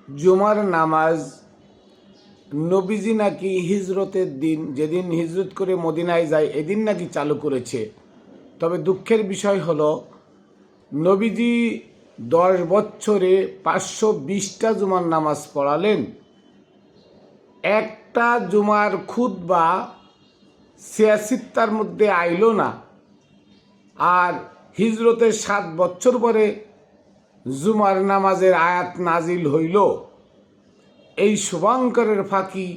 জুমার নামাজ নবীজি নাকি হিজরতের দিন, যেদিন হিজরত করে মদিনায় যায় এদিন নাকি চালু করেছে। তবে দুঃখের বিষয় হলো নবীজি 10 বছরে 520টা জুমার নামাজ পড়ালেন, একটা জুমার খুতবা 86টার মধ্যে আইল না। আর হিজরতের 7 বছর পরে জুমার নামাজের আয়াত নাজিল হইল। এই শুভঙ্করের ফাঁকি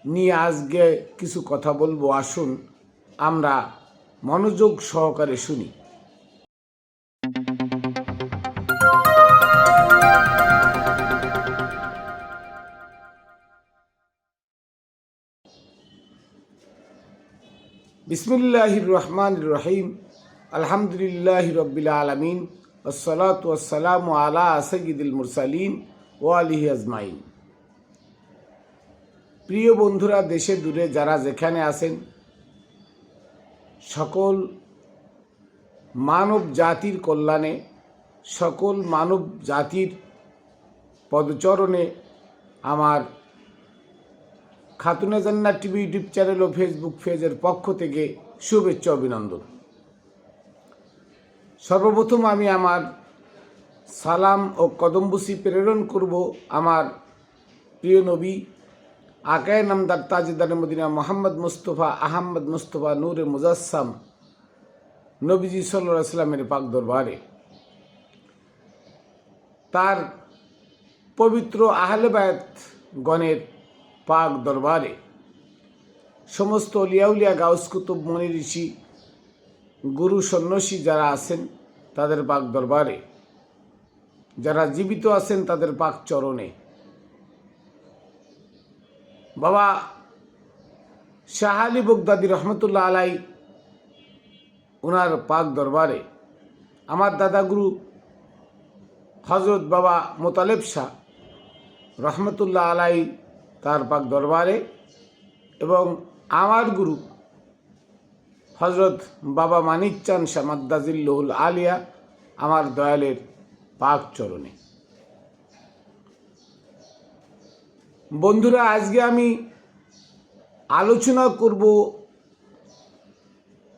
নিয়ে আজকে কিছু কথা বলবো, আসুন আমরা মনোযোগ সহকারে শুনি। বিসমিল্লাহির রহমানির রহিম, আলহামদুলিল্লাহি রাব্বিল আলামিন, ওয়াসসালাতু ওয়াসসালামু আলা সাইয়্যিদিল মুরসালিন ওয়া আলিহি আজমাইন। প্রিয় বন্ধুরা, দেশে দূরে যারা যেখানে আছেন, সকল মানব জাতির কল্যাণে, সকল মানব জাতির পদচরণে আমার খাতুনে জান্নাত টিভি ইউটিউব চ্যানেল ও ফেসবুক পেজের পক্ষ থেকে শুভেচ্ছা অভিনন্দন। সর্বপ্রথম আমি আমার সালাম ও কদমবুসি প্রেরণ করব আমার প্রিয় নবী আকায়ে নামদার তাজদারে মদিনা মোহাম্মদ মুস্তফা আহমদ মুস্তফা নূরে মুজাসসাম নবীজি সাল্লাল্লাহু আলাইহি ওয়াসাল্লামের পাক দরবারে, তার পবিত্র আহলে বায়াত গণের পাক দরবারে, সমস্ত অলিয়া গাউস কুতুব মনি ঋষি গুরু সন্ন্যাসী যারা আছেন তাদের পাক দরবারে, যারা জীবিত আছেন তাদের পাক চরণে, বাবা শাহ আলী বগদাদী রহমতুল্লাহ আলাই ওনার পাক দরবারে, আমার দাদাগুরু হজরত বাবা মোতালেব শাহ রহমতুল্লাহ আলাই তার পাক দরবারে, এবং আমার গুরু হজরত বাবা মানিক চাঁদ শাহ মাদ্দাজিল্লুহুল আলিয়া আমার দয়ালের পাক চরণে। বন্ধুরা, আজকে আমি আলোচনা করব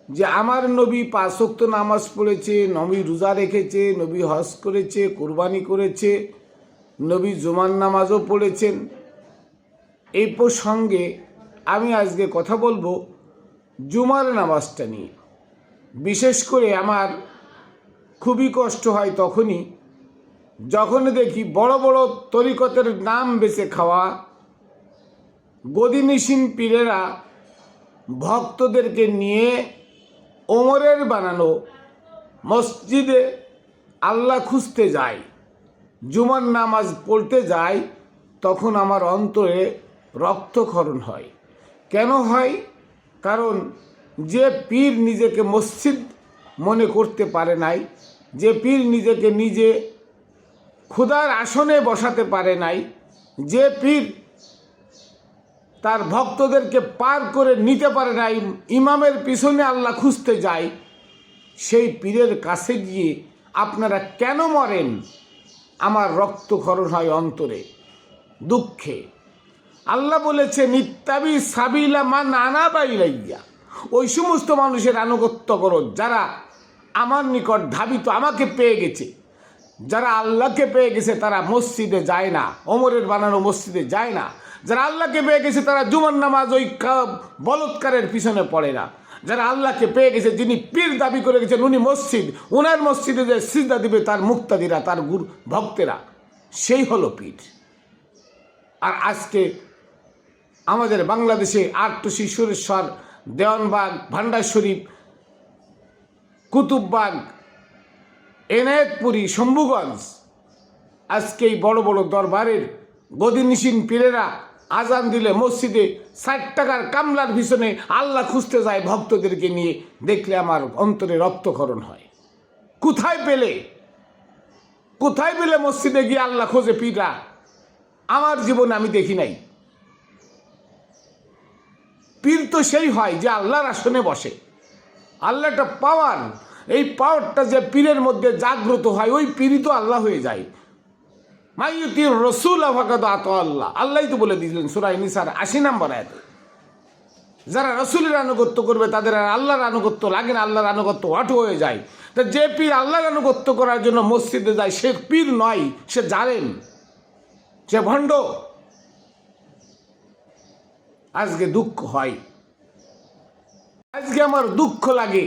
যে আমার নবী 5 ওয়াক্ত নামাজ পড়েছে, নবী রোজা রেখেছে, নবী হজ করেছে, কুরবানি করেছে, নবী জুমার নামাজও পড়েছেন। এই প্রসঙ্গে আমি আজকে কথা বলবো জুমার নামাজটা নিয়ে। বিশেষ করে আমার খুবই কষ্ট হয় তখনই যখন দেখি বড় বড় তরিকতের নাম বেছে খাওয়া গদিনিসীন পীরেরা ভক্তদেরকে নিয়ে ওমরের বানানো মসজিদে আল্লাহ খুঁজতে যায়, জুমার নামাজ পড়তে যায়, তখন আমার অন্তরে রক্তক্ষরণ হয়। কেন হয়? কারণ যে পীর নিজেকে মসজিদ মনে করতে পারে নাই, যে পীর নিজেকে নিজে খোদার আসনে বসাতে পারে নাই, যে পীর তার ভক্তদেরকে পার করে নিতে পারে নাই, ইমামের পিছনে আল্লাহ খুঁজতে যায়, সেই পীরের কাছে গিয়ে আপনারা কেন মরেন? আমার রক্তক্ষরণ হয় অন্তরে, দুঃখে। আল্লাহ বলেছে নিত্তাবি সাবিলা মান আনাবা ইলাইয়া, ওই সমস্ত মানুষের আনুগত্য করো যারা আমার নিকট ধাবিত, আমাকে পেয়ে গেছে। যারা আল্লাহকে পেয়ে গেছে তারা মসজিদে যায় না, ওমরের বানানো মসজিদে যায় না। যারা আল্লাহকে পেয়ে গেছে তারা জুমার নামাজ ওই বলৎকারের পিছনে পড়ে না। যারা আল্লাহকে পেয়ে গেছে, যিনি পীর দাবি করে গেছেন উনি মসজিদ, ওনার মসজিদে যে সিজদা দিবে তার মুক্তাদিরা, তার গুরু ভক্তেরা, সেই হলো পীর। আর আজকে আমাদের বাংলাদেশে আটটুসি, সুরেশ্বর, দেওয়ানবাগ, ভান্ডার শরীফ, কুতুববাগ, এনায়েতপুরি, শম্ভুগঞ্জ, আজকে এই বড় বড় দরবারের গদিনিসীন পীরেরা আজান দিলে মসজিদে 60 টাকার কামলার পিছনে আল্লাহ খুঁজতে যায় ভক্তদেরকে নিয়ে। দেখলে আমার অন্তরে রক্তক্ষরণ হয়। কোথায় পেলে মসজিদে গিয়ে আল্লাহ খোঁজে পীররা? আমার জীবনে আমি দেখি নাই। পীর তো সেই হয় যে আল্লাহর আসনে বসে। আল্লাহ একটা পাওয়ার, এই পাওয়ারটা যে পীরের মধ্যে জাগ্রত হয়, ওই পীরই তো আল্লাহ হয়ে যায়। মাইয়ুতির রাসূল ফাকাদ আতা আল্লাহ, আল্লাহই তো বলে দিয়েছিলেন সূরা নিসার ৮০ নম্বর আয়াতে, যারা রসুলের আনুগত্য করবে তাদের আর আল্লাহর আনুগত্য লাগে না, আল্লাহর আনুগত্য অটো হয়ে যায়। তা যে পীর আল্লাহর আনুগত্য করার জন্য মসজিদে যায় সে পীর নয়, সে জালেম, সে ভণ্ড। আজকে দুঃখ হয়, আজকে আমার দুঃখ লাগে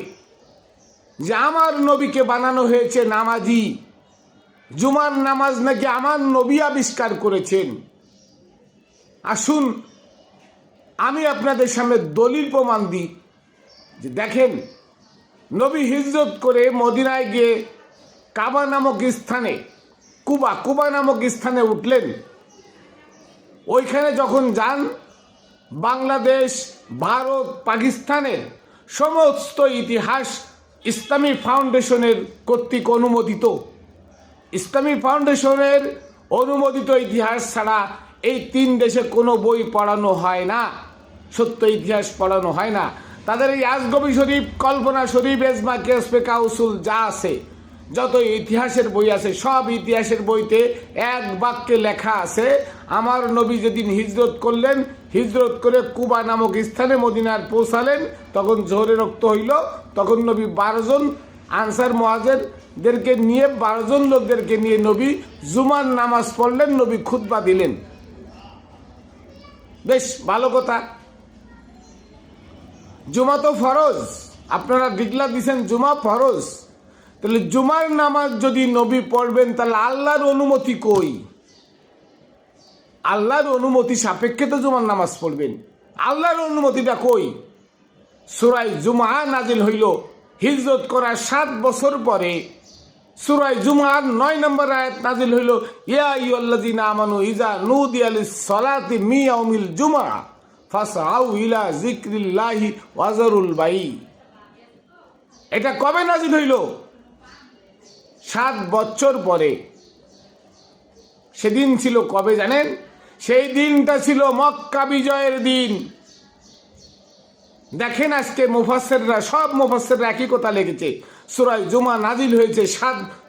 যে আমার নবীকে বানানো হয়েছে নামাজি। জুমার নামাজ নাকি আমার নবী আবিষ্কার করেছেন। আসুন আমি আপনাদের সামনে দলিল প্রমাণ দিই যে দেখেন, নবী হিজরত করে মদিনায় গিয়ে কাবা নামক স্থানে, কুবা নামক স্থানে উঠলেন। ওইখানে যখন যান, বাংলাদেশ, ভারত, পাকিস্তানের সমস্ত ইতিহাস ইসলামী ফাউন্ডেশনের কর্তৃক অনুমোদিত। ইসলামী ফাউন্ডেশনের অনুমোদিত ইতিহাস ছাড়া এই 3 দেশে কোনো বই পড়ানো হয় না, সত্য ইতিহাস পড়ানো হয় না। তাদের এই আজগবি শরীফ, কল্পনা শরীফ, এজমা, কেসপে, কাউসুল যা আছে, যত ইতিহাসের বই আছে, সব ইতিহাসের বইতে এক বাক্যে লেখা আছে, আমার নবী যেদিন হিজরত করলেন, হিজরত করে কুবা নামক স্থানে মদিনার পৌঁছালেন, তখন জোহরের রক্ত হইল। তখন নবী 12 জন আনসার মুহাজিরদেরকে নিয়ে, 12 জন লোকদেরকে নিয়ে নবী জুমার নামাজ পড়লেন, নবী খুতবা দিলেন। বেশ ভালো কথা। জুমা তো ফরজ, আপনারা ডিক্লার দিচ্ছেন জুমা ফরজ। তাহলে জুমার নামাজ যদি নবী পড়বেন, তাহলে আল্লাহর অনুমতি কই? আল্লাহর অনুমতি সাপেক্ষে তো জুমার নামাজ পড়বেন। আল্লাহর অনুমতিটা কই? সূরা জুমা নাজিল হইল হিজরত করার 7 বছর পরে। সূরা জুমার 9 নম্বর আয়াত নাজিল হইল, ইয়া আইয়ুহাল্লাযীনা আমানু ইযা নুদিয়া লিস-সালাতি মিন ইয়াউমিল জুমআ ফাসআউ ইলা যিকরিল্লাহি ওয়া যারুল বাই। এটা কবে নাজিল হইল? 7 বছর পরে। সেদিন ছিল কবে জানেন? সেই দিনটা ছিল মক্কা বিজয়ের দিন। দেখেন আজকে মুফাসসিররা, সব মুফাসসিররা একই কথা লিখেছে, সূরা জুমা নাজিল হয়েছে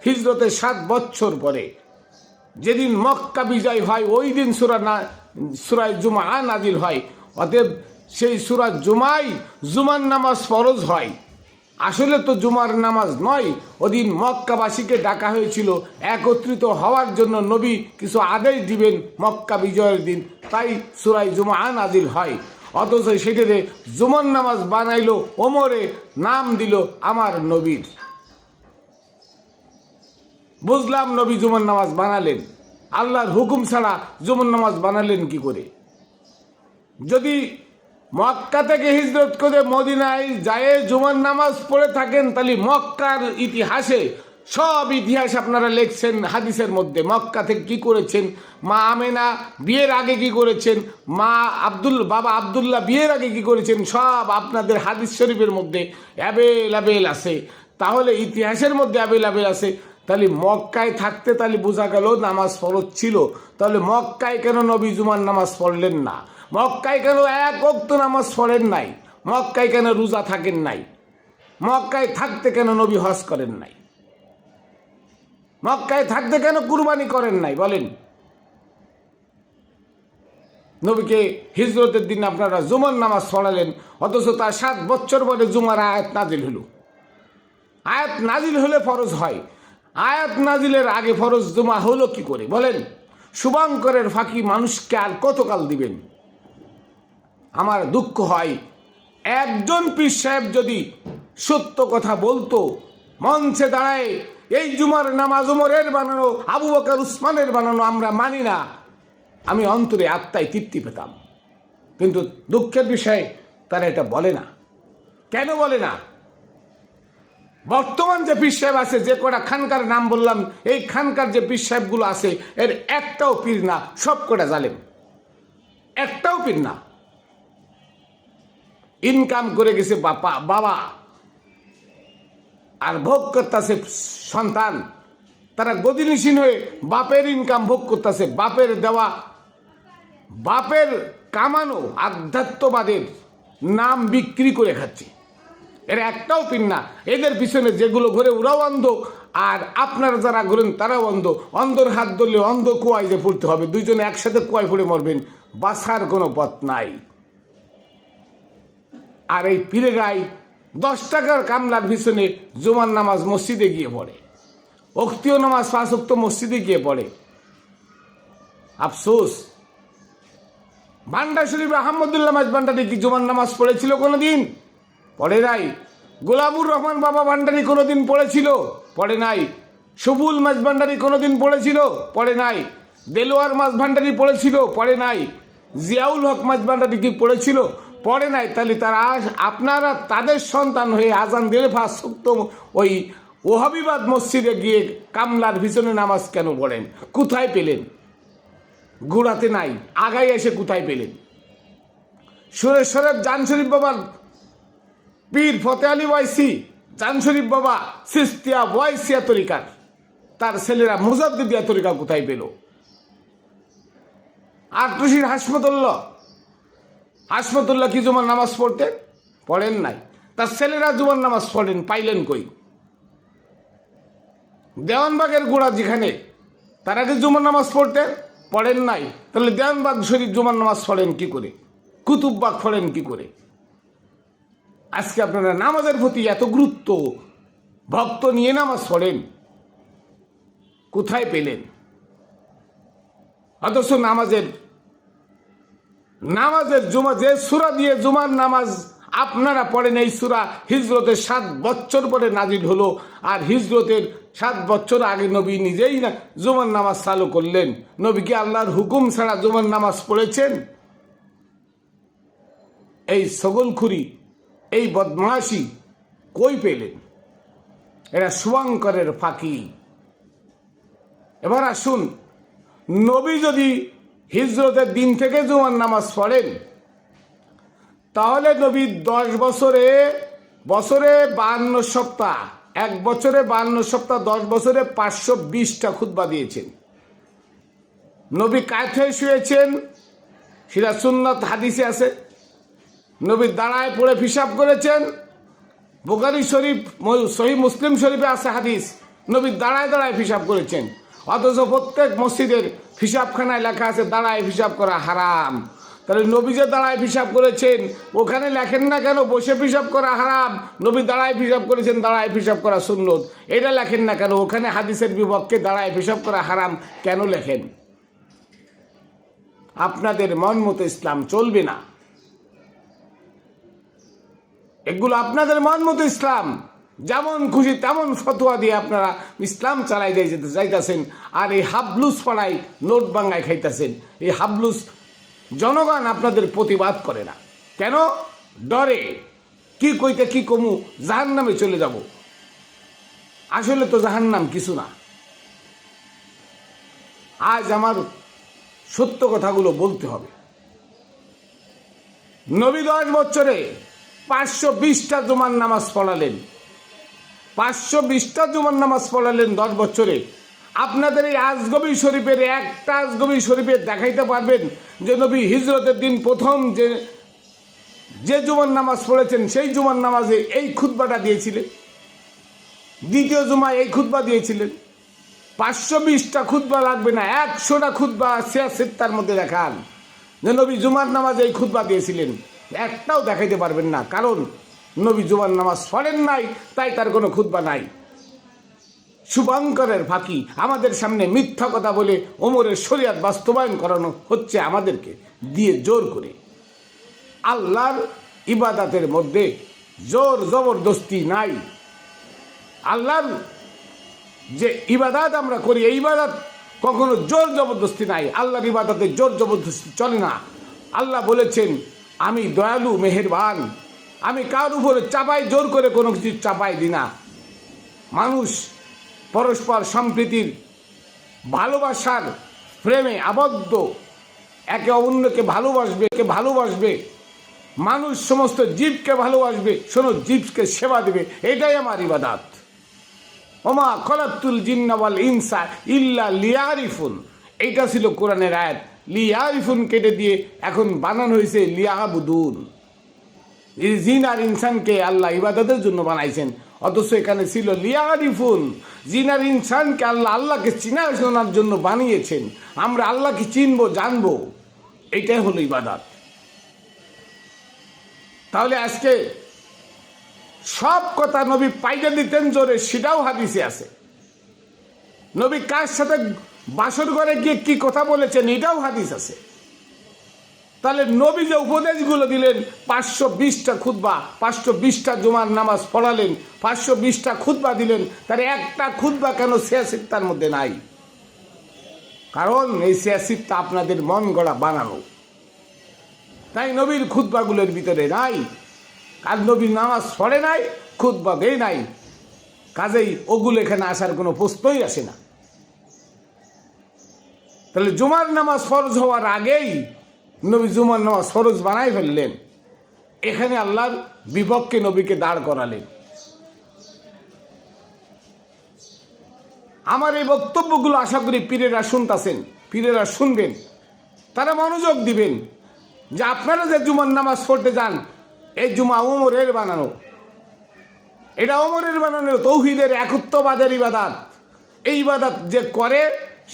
হিজরতের 7 বছর পরে। যেদিন মক্কা বিজয় হয় ওই দিন সূরা জুমা নাজিল হয়। অতএব সেই সূরা জুমাই জুমার নামাজ ফরজ হয়। আসলে তো জুমার নামাজ নয়, ওদিন মক্কাবাসীকে ডাকা হয়েছিল একত্রিত হওয়ার জন্য, নবী কিছু আদেশ দিবেন মক্কা বিজয়ের দিন, তাই সূরা জুমা নাজিল হয়। অথচ সেটাতে জুমার নামাজ বানাইলো ওমরে, নাম দিল আমার নবীর। বুঝলাম নবী জুমার নামাজ বানালেন, আল্লাহর হুকুম ছাড়া জুমার নামাজ বানালেন কি করে? যদি মক্কা থেকে হিজরত করে মদিনায় যায় জুমার নামাজ পড়ে থাকেন, তাহলে মক্কার ইতিহাসে সব ইতিহাস আপনারা লিখছেন হাদিসের মধ্যে। মক্কা থেকে কি করেছেন, মা আমেনা বিয়ের আগে কি করেছেন, বাবা আব্দুল্লাহ বিয়ের আগে কি করেছেন, সব আপনাদের হাদিস শরীফের মধ্যে অ্যাভেলেবেল আছে। তাহলে ইতিহাসের মধ্যে অ্যাভেলেবেল আছে। তাহলে মক্কায় থাকতে তাহলে বোঝা গেল নামাজ ফরজ ছিল। তাহলে মক্কায় কেন নবী জুমার নামাজ পড়লেন না? মক্কায় কেন 1 ওয়াক্ত নামাজ পড়েন নাই? মক্কায় কেন রোজা থাকেন নাই? মক্কায় থাকতে কেন নবী হজ করেন নাই? মক্কায় থাকতে কেন কুরবানি করেন নাই বলেন? নবীকে হিজরতের দিন আপনারা জুমার নামাজ পড়ালেন, অথচ তার 7 বছর পরে জুমার আয়াত নাজিল হলো। আয়াত নাজিল হলে ফরজ হয়, আয়াত নাজিলের আগে ফরজ জুমা হলো কি করে বলেন? শুভঙ্করের ফাঁকি মানুষকে আর কতকাল দিবেন? আমার দুঃখ হয়, একজন পীর সাহেব যদি সত্য কথা বলতো, মঞ্চে দাঁড়ায় এই জুমার নামাজ ওমরের বানানো, আবু বকর উসমানের বানানো আমরা মানি না, আমি অন্তরে আত্মায় তৃপ্তি পেতাম। কিন্তু দুঃখের বিষয় তারা এটা বলে না। কেন বলে না? বর্তমান যে পীর সাহেব আছে, যে কটা খানকার নাম বললাম, এই খানকার যে পীর সাহেবগুলো আছে, এর একটাও পীর না, সব কটা জালেম। একটাও পীর না। ইনকাম করে গেছে বাবা, আর ভোগ করতেছে সন্তান। তারা গদিনিসীন হয়ে বাপের ইনকাম ভোগ করতেছে, বাপের দেওয়া, বাপের কামানো আধ্যাত্মবাদের নাম বিক্রি করে খাচ্ছে। এরা একটাও পীর না। এদের পিছনে যেগুলো ঘুরে ওরাও অন্ধ, আর আপনারা যারা ঘুরেন তারাও অন্ধ। অন্ধর হাত ধরলে অন্ধ কুয়ায় যে পড়তে হবে, দুইজনে একসাথে কুয়ায় পড়ে মরবেন, বাঁচার কোনো পথ নাই। আর এই পীরেরাই 10 টাকার কামলার পিছনে জুমার নামাজ মসজিদে গিয়ে পড়ে, ওক্তীয় নামাজ 5 ওয়াক্ত মসজিদে গিয়ে পড়ে। আফসোস, ভান্ডার শরীফ আহমদুল্লাহ মাঝভান্ডারী কি জুমার নামাজ পড়েছিল কোনোদিন? পড়ে নাই। গোলামুর রহমান বাবা ভান্ডারী কোনোদিন পড়েছিল? পড়ে নাই। সবুল মাঝভান্ডারী কোনোদিন পড়েছিল? পড়ে নাই। দেলোয়ার মাঝভান্ডারী পড়েছিল? পড়ে নাই। জিয়াউল হক মাঝভান্ডারী কি পড়েছিল? পড়ে নাই। তাহলে তারা আপনারা তাদের সন্তান হয়ে আজান দিলে 5 ওয়াক্ত ওই ওহাবিবাদ মসজিদে গিয়ে কামলার পিছনে নামাজ কেন পড়েন? কোথায় পেলেন? গুড়াতে নাই, আগায় এসে কোথায় পেলেন? সুরেশ্বরের জান শরীফ বাবার পীর ফতে আলী ওয়াইসি, জান শরীফ বাবা সিস্তিয়া ওয়াইসিয়া তরিকার, তার ছেলেরা মুজাদ্দিদিয়া তরিকা কোথায় পেল? আর তুষির হাসমতুল্লাহ কি জুমার নামাজ পড়তেন? পড়েন নাই। তার ছেলেরা জুমার নামাজ পড়েন, পাইলেন কই? দেওয়ানবাগের গোড়া যেখানে, তারা কি জুমার নামাজ পড়তেন? পড়েন নাই। তাহলে দেওয়ানবাগ শরীফ জুমার নামাজ পড়েন কি করে? কুতুববাগ পড়েন কি করে? আজকে আপনারা নামাজের প্রতি এত গুরুত্ব, ভক্ত নিয়ে নামাজ পড়েন, কোথায় পেলেন? অথচ নামাজের জুমা যে সূরা দিয়ে জুমার নামাজ আপনারা পড়েন, এই সূরা হিজরতের 7 বছর পরে নাজিল হলো। আর হিজরতের 7 বছর আগে নবী নিজেই না জুমার নামাজ চালু করলেন। নবী কি আল্লাহর হুকুম ছাড়া জুমার নামাজ পড়েছেন? এই সগলখুরি, এই বদমাশি কই পেলেন? এরা শুভঙ্করের ফাঁকি। এবার আসুন, নবী যদি হিজরতের দিন থেকে জুমার নামাজ পড়েন, তাহলে নবী 10 বছরে 52 সপ্তাহ, 1 বছরে 52 সপ্তাহ, 10 বছরে 520টা খুতবা দিয়েছেন। নবী কায়থায় শুয়েছেন, সেটা সুন্নাত হাদিসে আছে। নবী দাঁড়ায় পড়ে হিসাব করেছেন, বুখারী শরীফ, সহিহ মুসলিম শরীফে আছে হাদিস, নবী দাঁড়ায় দাঁড়ায় হিসাব করেছেন। অথচ প্রত্যেক মসজিদের হিসাবখানায় লেখা আছে দাঁড়ায় হিসাব করা হারাম। তাহলে নবী যে দাঁড়ায় হিসাব করেছেন, ওখানে লেখেন না কেন বসে হিসাব করা হারাম? নবী দাঁড়ায় হিসাব করেছেন, দাঁড়ায় হিসাব করা সুন্নত, এটা লেখেন না কেন? ওখানে হাদিসের বিপক্ষে দাঁড়ায় হিসাব করা হারাম কেন লেখেন? আপনাদের মন মতো ইসলাম চলবে না। এগুলো আপনাদের মন মতো ইসলাম, যেমন খুশি তেমন ফতোয়া দিয়ে আপনারা ইসলাম চালাই দিয়ে যেতে চাইতেছেন। আর এই হাবলুস পাড়ায় নোট বাঙ্গায় খাইতেছেন। এই হাবলুস জনগণ আপনাদের প্রতিবাদ করে না কেন? ডরে, কি কইতে কি কমু, জাহান্নামে চলে যাব। আসলে তো জাহান্নাম কিছু না। আজ আমার সত্য কথাগুলো বলতে হবে। নবী 10 বছরে 520টা জুমার নামাজ পড়ালেন, 520টা জুমার নামাজ পড়ালেন 10 বছরে। আপনাদের এই আজগবি শরীফের একটা আজগবি শরীফে দেখাইতে পারবেন যে নবী হিজরতের দিন প্রথম যে জুমার নামাজ পড়েছেন সেই জুমার নামাজে এই খুতবাটা দিয়েছিলেন, দ্বিতীয় জুমায় এই খুতবা দিয়েছিলেন? 520টা খুতবা লাগবে না, 100টা খুতবা সিয়াসিত্তার মধ্যে দেখান যে নবী জুমার নামাজে এই খুতবা দিয়েছিলেন। একটাও দেখাইতে পারবেন না, কারণ নবী জুমার নামাজ পড়েন নাই, তাই তার কোনো খুতবা নাই। শুভঙ্করের ফাঁকি, আমাদের সামনে মিথ্যা কথা বলে ওমরের শরিয়াত বাস্তবায়ন করানো হচ্ছে আমাদেরকে দিয়ে জোর করে। আল্লাহর ইবাদতের মধ্যে জোর জবরদস্তি নাই। আল্লাহর যে ইবাদত আমরা করি, এই ইবাদত কখনো জোর জবরদস্তি নাই। আল্লাহর ইবাদতে জোর জবরদস্তি চলে না। আল্লাহ বলেছেন, আমি দয়ালু মেহেরবান, আমি কার উপরে চাপাই জোর করে কোনো কিছু চাপাই দিই না। মানুষ পরস্পর সম্প্রীতির ভালোবাসার প্রেমে আবদ্ধ, একে অন্যকে ভালোবাসবে। মানুষ সমস্ত জীবকে ভালোবাসবে, শোনো জীবকে সেবা দেবে, এটাই আমার ইবাদত। ওমা খলাকতুল জিন্না ওয়াল ইনসা ইল্লা লিয়ারিফুন, এইটা ছিল কোরআনের আয়াত। লিয়ারিফুন কেটে দিয়ে এখন বানানো হয়েছে লিয়াবুদুন। এই জিন আর ইনসানকে আল্লাহ ইবাদতের জন্য বানাইছেন, অথচ এখানে ছিল লিয়ারিফুন, জিন আর ইনসানকে আল্লাহকে চিনা শোনার জন্য বানিয়েছেন। আমরা আল্লাহকে চিনবো, জানবো, এটাই হলো ইবাদত। তাহলে আজকে সব কথা নবী পাইতে দিতেন জোরে, সেটাও হাদিসে আছে। নবী কার সাথে বাসর ঘরে গিয়ে কি কথা বলেছেন, এটাও হাদিস আছে। তাহলে নবী যে উপদেশগুলো দিলেন, 520টা খুতবা, 520টা জুমার নামাজ পড়ালেন, 520টা খুতবা দিলেন, তার একটা খুতবা কেন সিয়াসিত তার মধ্যে নাই? কারণ এই সিয়াসিতটা আপনাদের মন গড়া বানানো, তাই নবীর খুতবাগুলোর ভিতরে নাই। আর নবীর নামাজ পড়ে নাই, খুতবা দেয় নাই, কাজেই ওগুলো এখানে আসার কোনো প্রশ্নই আসে না। তাহলে জুমার নামাজ ফরজ হওয়ার আগেই নবী জুমার নামাজ ফরজ বানাই ফেললেন, এখানে আল্লাহর বিপক্ষে নবীকে দাঁড় করালেন। আমার এই বক্তব্যগুলো আশা করি পীরেরা শুনতেছেন, পীরেরা শুনবেন, তারা মনোযোগ দিবেন যে আপনারা যে জুমার নামাজ পড়তে যান, এই জুমা ওমরের বানানো, এটা ওমরের বানানো তৌহিদের একত্ববাদের ইবাদত। এই ইবাদত যে করে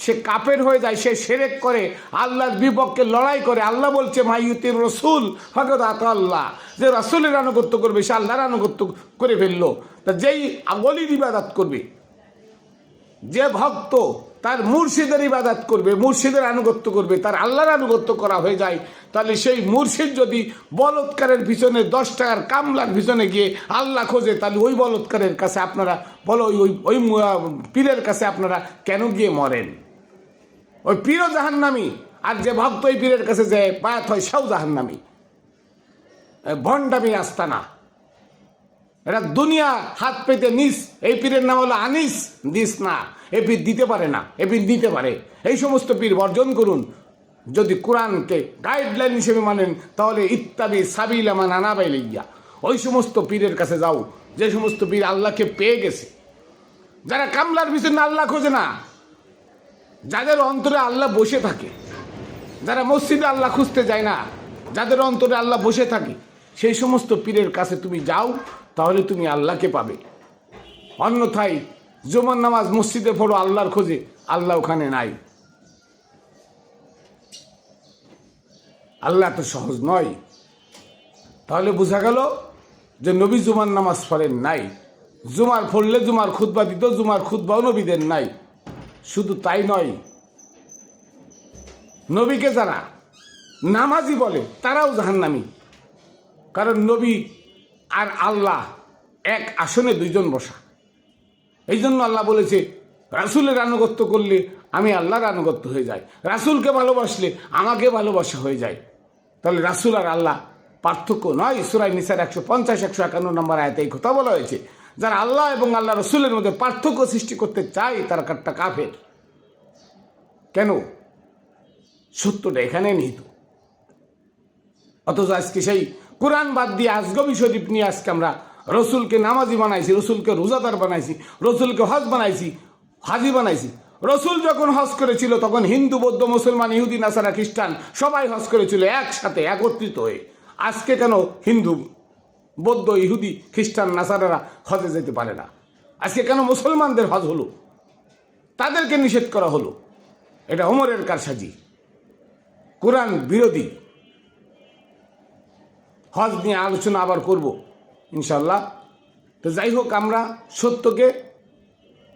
সে কাফের হয়ে যায়, সে শিরক করে, আল্লাহর বিপক্ষে লড়াই করে। আল্লাহ বলছে মাইয়ুতির রসুল ফাকাদ আতা আল্লাহ, যে রাসূলের আনুগত্য করবে সে আল্লাহর আনুগত্য করে ফেললো। তা যেই আগলির ইবাদত করবে, যে ভক্ত তার মুর্শিদের ইবাদত করবে, মুর্শিদের আনুগত্য করবে, তার আল্লাহর আনুগত্য করা হয়ে যায়, তাহলে সেই মুর্শিদ যদি বলৎকারের পিছনে 10 টাকার কামলার পিছনে গিয়ে আল্লাহ খোঁজে, তাহলে ওই বলৎকারের কাছে আপনারা বলো, ওই পীরের কাছে আপনারা কেন গিয়ে মরেন? ওই পীরও জাহান্নামী, আর যে ভক্ত ওই পীরের কাছে যায় বায়াত হয় সেও জাহান্নামী। ভণ্ডামি আস্তানা, এটা দুনিয়া হাত পেতে নিস। এই পীরের নাম হলো আনিস, দিস না, এ পীর দিতে পারে না, এ পীর দিতে পারে। এই সমস্ত পীর বর্জন করুন। যদি কোরআনকে গাইডলাইন হিসেবে মানেন, তাহলে ইত্তাবি সাবিলা মান আনাবা ইলাইয়া, ওই সমস্ত পীরের কাছে যাও যে সমস্ত পীর আল্লাহকে পেয়ে গেছে। যারা কামলার পিছনে আল্লাহ খোঁজে না, যাদের অন্তরে আল্লাহ বসে থাকে, যারা মসজিদে আল্লাহ খুঁজতে যায় না, যাদের অন্তরে আল্লাহ বসে থাকে, সেই সমস্ত পীরের কাছে তুমি যাও, তাহলে তুমি আল্লাহকে পাবে। অন্যথায় জুমার নামাজ মসজিদে পড়ো আল্লাহর খোঁজে, আল্লাহ ওখানে নাই। আল্লাহ তো সহজ নয়। তাহলে বোঝা গেল যে নবী জুমার নামাজ পড়েন নাই। জুমার পড়লে জুমার খুতবা দিত, জুমার খুতবাও নবীদের নাই। শুধু তাই নয়, নবীকে যারা নামাজি বলে তারাও জাহান্নামী। কারণ নবী আর আল্লাহ এক আসনে দুইজন বসা। এই জন্য আল্লাহ বলেছে রাসূলের আনুগত্য করলে আমি আল্লাহর আনুগত্য হয়ে যাই, রাসূলকে ভালোবাসলে আমাকে ভালোবাসা হয়ে যায়। তাহলে রাসূল আর আল্লাহ পার্থক্য নয়। সূরা নিসার 150-151 নম্বর আয়াতে এই কথা বলা হয়েছে। যারা আল্লাহ এবং আল্লাহ রসুলের মধ্যে পার্থক্য সৃষ্টি করতে চায় তারা একটা কাফের। কেন? সত্যটা এখানে নিহিত। অথচ আজকে সেই কোরআন বাদ দিয়ে আজগবি শরীফ নিয়ে আজকে আমরা রসুলকে নামাজি বানাইছি, রসুলকে রোজাদার বানাইছি, রসুলকে হজ বানাইছি, হাজি বানাইছি। রসুল যখন হজ করেছিল তখন হিন্দু, বৌদ্ধ, মুসলমান, ইহুদি, নাসারা, খ্রিস্টান সবাই হজ করেছিল একসাথে একত্রিত হয়ে। আজকে কেন হিন্দু, বৌদ্ধ, ইহুদি, খ্রিস্টান, নাসারারা হজে যেতে পারে না? আজকে কেন মুসলমানদের হজ হলো, তাদেরকে নিষেধ করা হলো? এটা ওমরের কারসাজি, কোরআন বিরোধী। হজ নিয়ে আলোচনা আবার করব ইনশাল্লাহ। তো যাই হোক, আমরা সত্যকে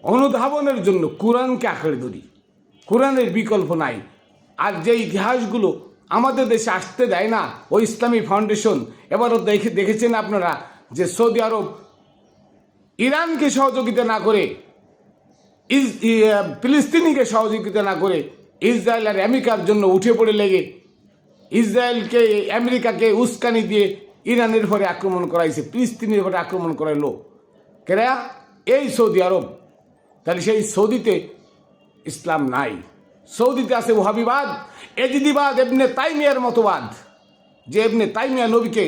অনুধাবনের জন্য কোরআনকে আঁকড়ে ধরি, কোরআনের বিকল্প নাই। আর যে ইতিহাসগুলো আমাদের দেশে আসতে দেয় না, ওই ইসলামী ফাউন্ডেশন, এবারও দেখেছেন আপনারা যে সৌদি আরব ইরানকে সহযোগিতা না করে, ফিলিস্তিনিকে সহযোগিতা না করে ইসরায়েল আর আমেরিকার জন্য উঠে পড়ে লেগে ইসরায়েলকে, আমেরিকাকে উস্কানি দিয়ে ইরানের ঘরে আক্রমণ করাইছে, ফিলিস্তিনের ঘরে আক্রমণ করাইলো কেরা? এই সৌদি আরব। তাহলে সেই সৌদিতে ইসলাম নাই, সৌদিতে আছে ওহাবিবাদ, এজিদিবাদ, ইবনে তাইমিয়ার মতবাদ। যে ইবনে তাইমিয়া নবীকে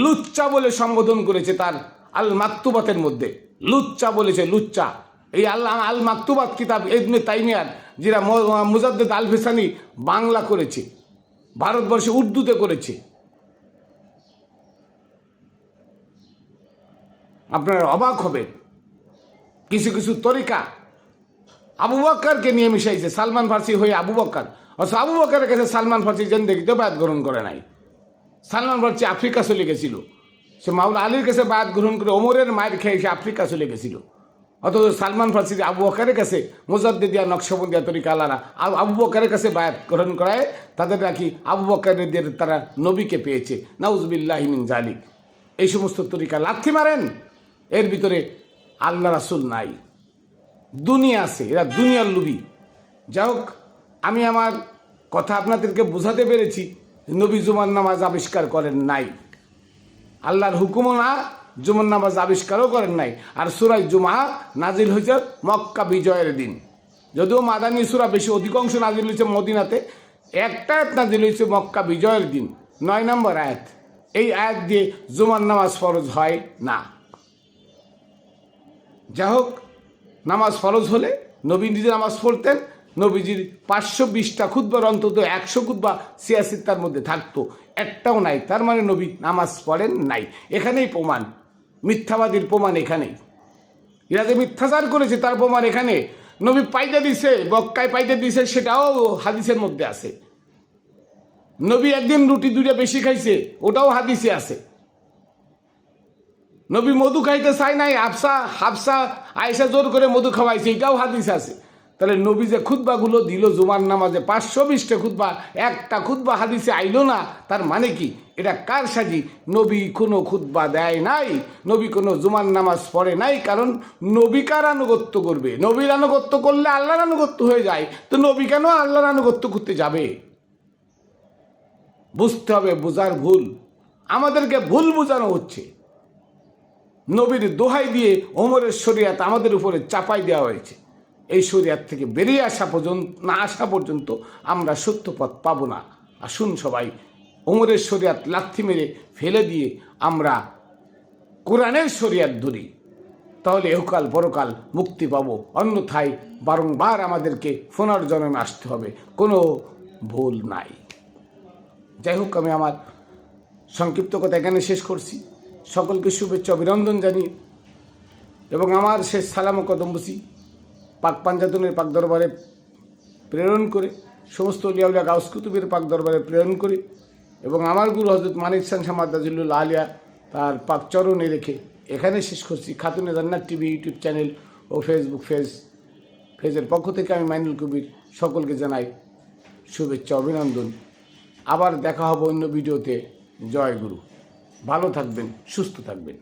লুচ্চা বলে সম্বোধন করেছে তার আল মাকতুবাতের মধ্যে, লুচ্চা বলেছে, লুচ্চা। এই আল মাকতুবাত কিতাব ইবনে তাইমিয়ার, যেটা মুজাদ্দেদ আল ফিসানি বাংলা করেছে, ভারতবর্ষে উর্দুতে করেছে। আপনারা অবাক হবেন। কিছু কিছু তরিকা আবু বকরকে নিয়ে মিশাইছে, সালমান ফার্সি হয়ে আবু বকর, অথচ আবু বকরের কাছে সালমান ফার্সি জিন্দেগিতে বায়াত গ্রহণ করে নাই। সালমান ফার্সি আফ্রিকা চলে গেছিল, সে মাওলা আলীর কাছে বায়াত গ্রহণ করে ওমরের মায়ের খেয়ে সে আফ্রিকা চলে গেছিল। অথচ সালমান ফার্সি আবু বকরের কাছে মুজাদ্দিদিয়া নকশবন্দিয়া তরিকা আলারা আবু বকরের কাছে বায়াত গ্রহণ করায় তাদের নাকি আবু বকরের তারা নবীকে পেয়েছে। নাউজুবিল্লাহি মিন জালিক। এই সমস্ত তরিকা লাথি মারেন, এর ভিতরে আল্লাহ রাসূল নাই, দুনিয়া আছে, এরা দুনিয়ার লুবি। যাই হোক, আমি আমার কথা আপনাদেরকে বোঝাতে পেরেছি। নবী জুমার নামাজ আবিষ্কার করেন নাই, আল্লাহর হুকুমও না, জুমার নামাজ আবিষ্কারও করেন নাই। আর সূরা জুমা নাজিল হয়েছে মক্কা বিজয়ের দিন, যদিও মাদানী সূরা বেশি অধিকাংশ নাজিল হয়েছে মদিনাতে, একটা আয়াত নাজিল হয়েছে মক্কা বিজয়ের দিন, 9 নম্বর আয়াত। এই আয়াত দিয়ে জুমার নামাজ ফরজ হয় না। যাই হোক, নামাজ ফরজ হলে নবী নিজে নামাজ পড়তেন, নবীজির 520টা খুতবার অন্তত 100 খুতবা 86 তার মধ্যে থাকতো, একটাও নাই। তার মানে নবী নামাজ পড়েন নাই। এখানেই প্রমাণ, মিথ্যাবাদীর প্রমাণ এখানেই। এরা যে মিথ্যাচার করেছে তার প্রমাণ এখানে। নবী পাইতে দিছে, বক্কায় পাইতে দিছে, সেটাও হাদিসের মধ্যে আছে। নবী একদিন রুটি 2টা বেশি খাইছে, ওটাও হাদিসে আছে। নবী মধু খাইতে চাই নাই, হাফসা আয়েশা জোর করে মধু খাওয়াইছে, এটাও হাদিস আছে। তাহলে নবী যে খুতবাগুলো দিল জুমার নামাজে, 520টা খুতবা, একটা খুতবা হাদিসে আইলো না, তার মানে কি? এটা কার সাজি? নবী কোনো খুতবা দেয় নাই, নবী কোনো জুমার নামাজ পড়ে নাই। কারণ নবী কার আনুগত্য করবে? নবীর আনুগত্য করলে আল্লাহর আনুগত্য হয়ে যায়, তো নবী কেন আল্লাহর আনুগত্য করতে যাবে? বুঝতে হবে, বোঝার ভুল, আমাদেরকে ভুল বোঝানো হচ্ছে। নবীর দোহাই দিয়ে ওমরের শরিয়াত আমাদের উপরে চাপাই দেওয়া হয়েছে। এই শরিয়াত থেকে বেরিয়ে আসা পর্যন্ত আমরা সত্য পথ পাবো না। আসুন সবাই ওমরের শরিয়াত লাথি মেরে ফেলে দিয়ে আমরা কোরআনের শরিয়াত ধরি, তাহলে এহকাল পরকাল মুক্তি পাবো। অন্যথায় বারংবার আমাদেরকে পুনর্জন্মে আসতে হবে, কোনো ভুল নাই। যাই হোক, আমি আমার সংক্ষিপ্ত কথা এখানে শেষ করছি। সকলকে শুভেচ্ছা অভিনন্দন জানিয়ে এবং আমার শেষ সালাম ও কদমবুসি পাক পাঞ্জাতনের পাক দরবারে প্রেরণ করে, সমস্ত উলিয়া গাউস কুতুবের পাক দরবারে প্রেরণ করে এবং আমার গুরু হযরত মানিক শাহ সামাদাজুল্লাহ আলিয়া তার পাক চরণে রেখে এখানে শেষ করছি। খাতুনে জান্নাত টিভি ইউটিউব চ্যানেল ও ফেসবুক পেজের পক্ষ থেকে আমি মাইনুল কবির সকলকে জানাই শুভেচ্ছা অভিনন্দন। আবার দেখা হবে অন্য ভিডিওতে। জয় গুরু। ভালো থাকবেন, সুস্থ থাকবেন।